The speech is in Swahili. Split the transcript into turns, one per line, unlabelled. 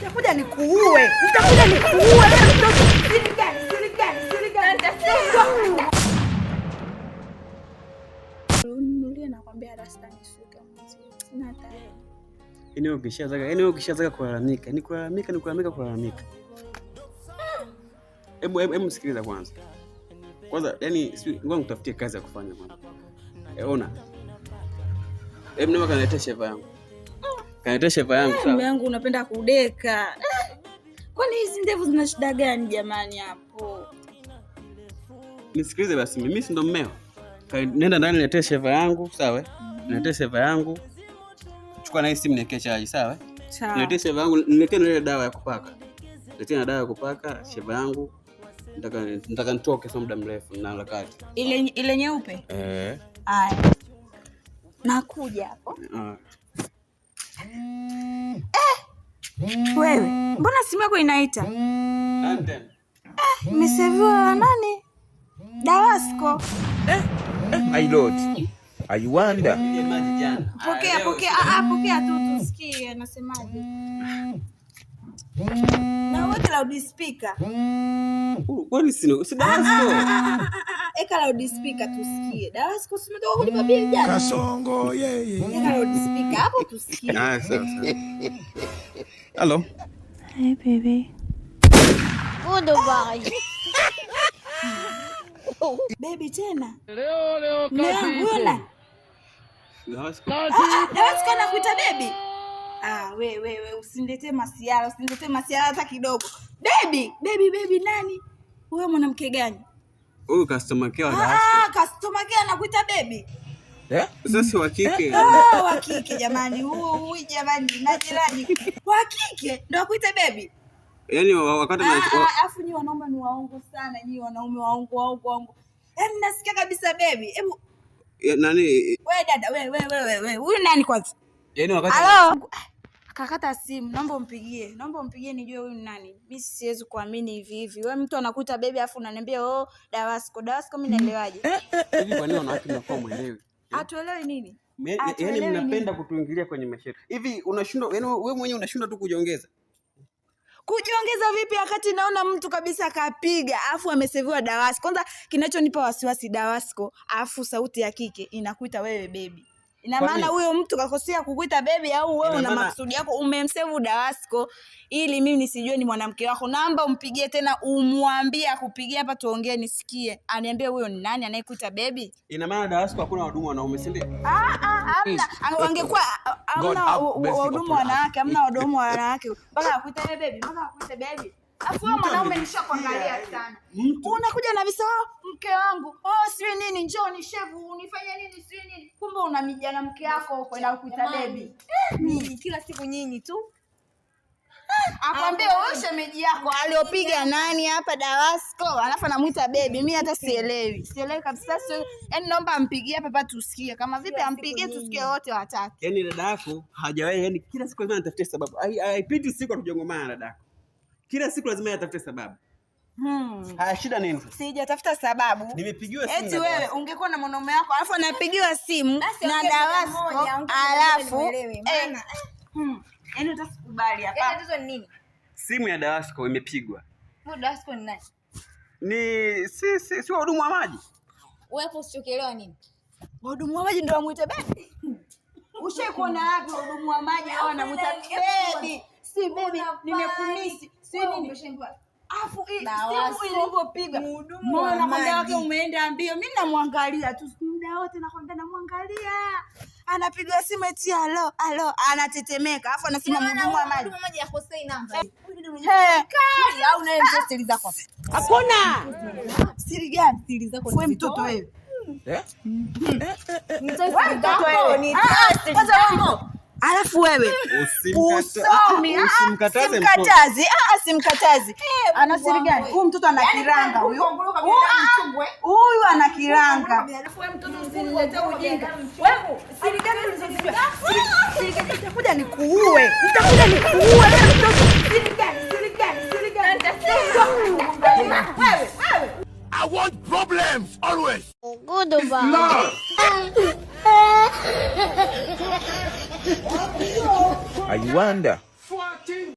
Nitakuja nikuue. Nitakuja nikuue. Siri gani? Nunulie nakwambia rasta nisuke mzee. Sina hata hela.
Ukishazaga kulalamika. Ni kulalamika. Hebu sikiliza kwanza. Yaani ngoja nikutafutie kazi ya kufanya kwanza. Ona. Nema kaniletea sheva yangu.
Mume wangu unapenda kudeka. Kwani hizi ndevu zina shida gani jamani hapo?
Nisikilize basi, mimi si ndo mmeo. Nenda ndani niletee sheva yangu, sawa? Niletee sheva yangu. Chukua na hii simu niwekee chaji, sawa?
Sawa.
Niletee sheva yangu, niletee ile dawa ya kupaka. Niletee na dawa ya kupaka sheva yangu. Nataka nitoke kwa muda mrefu na harakati.
Ile nyeupe? Haya. Nakuja hapo. Wewe, mbona simu yako inaita? Nimeseviwa nani? Dawasco.
My lord. I wonder.
Pokea tu tusikie anasemaje. Na weka loudspeaker.
Kwani si Dawasco?
Eka loudspeaker tusikie. Dawasco simetoka kulipa bili jana.
Kasongo yeye.
Eka loudspeaker hapo tusikie.
Sawa. Hello.
Hey baby.
Goodbye. Baby tena. Leo mbona?
Dawasco
Nakuita baby. We usiniletee masiara hata kidogo. Baby nani? Wewe mwanamke gani?
Huyu customer care wa Dawasco.
Customer care anakuita baby.
Sasa wa kike.
Wa kike jamani. Huyu jamani na jirani. Wa kike ndio akuita baby.
Yaani wakati
afu nyinyi wanaume ni waongo sana, nyinyi wanaume waongo. Yaani nasikia kabisa baby. Hebu
nani?
Wewe dada, wewe. Huyu nani kwanza?
Yaani wakati
Hello. Kakata simu, naomba umpigie nijue huyu nani. Mimi siwezi kuamini hivi. Wewe mtu anakuita baby afu unaniambia Dawasco mimi naelewaje?
Hivi kwa nini wanawake mnakuwa muelewi?
Atuelewi nini?
Yaani mnapenda kutuingilia kwenye maisha yetu. Hivi unashindwa, yaani wewe mwenyewe unashindwa tu kujiongeza.
Kujiongeza vipi wakati naona mtu kabisa kapiga afu ameseviwa Dawasco. Kwanza kinachonipa wasiwasi Dawasco afu sauti ya kike inakuita wewe baby. Ina maana huyo mtu kakosea kukuita baby au wewe una makusudi yako umemsave Dawasco ili mimi nisijue ni mwanamke wako. Naomba umpigie tena umwambie akupigie hapa tuongee nisikie. Aniambie huyo ni nani anayekuita baby?
Ina maana Dawasco hakuna wadumu wanaume si ndio?
Hamna. Wangekuwa hamna wadumu wanawake, hamna wadumu wanawake. Mpaka akuite baby, Afu wewe mwanaume nishakuangalia sana. Unakuja na visa mke wangu. Siwe nini njoo ni shevu unifanye nini siwe nini. Kumbe una mijana mke yako kwenda kuita baby. Nyinyi kila siku nyinyi tu. Akwambia wewe shemeji yako aliopiga nani hapa Dawasco alafu anamuita baby. Mimi hata sielewi kabisa. Yaani naomba ampigie hapa tusikie. Kama vipi ampigie tusikie wote watatu.
Yaani dada yako hajawahi, yaani kila siku lazima anatafutie sababu. Haipiti siku atujongomana dada yako. Kila siku lazima atafute sababu. Shida nini?
Sijatafuta sababu.
Nimepigiwa simu.
Eti wewe ungekuwa na mwanaume wako alafu anapigiwa simu na Dawasco alafu yaani utasikubali hapa.
Yaani tatizo ni nini?
Simu ya Dawasco imepigwa.
Huyu Dawasco ni nani?
Ni si wahudumu wa maji.
Wewe hapo usichokielewa nini?
Wahudumu wa maji ndio wamuita baby. Ushaikuona wapi wahudumu wa maji hao wanamuita baby? Si baby, nimekumisi. Si nini? Afu simu ilipopigwa. Mbona mwanga wake umeenda mbio? Mimi namwangalia tu muda wote nakwambia namwangalia. Anapiga simu eti alo, anatetemeka. Afu anasema mhudumu wa maji.
Mhudumu wa maji akosei namba.
Kali au naye siri zako. Hakuna. Siri gani? Siri zako. Wewe mtoto wewe. Mtoto wewe. Kwanza wangu. Alafu wewe simkatazi. Ana siri gani? Huyu mtoto ana kiranga huyu. Huyu ana kiranga. Alafu wewe mtoto usiniletee ujinga. Wewe siri gani ulizojua? Nitakuja nikuue. Siri gani? Wewe.
I want problems always.
Goodbye.
I wonder.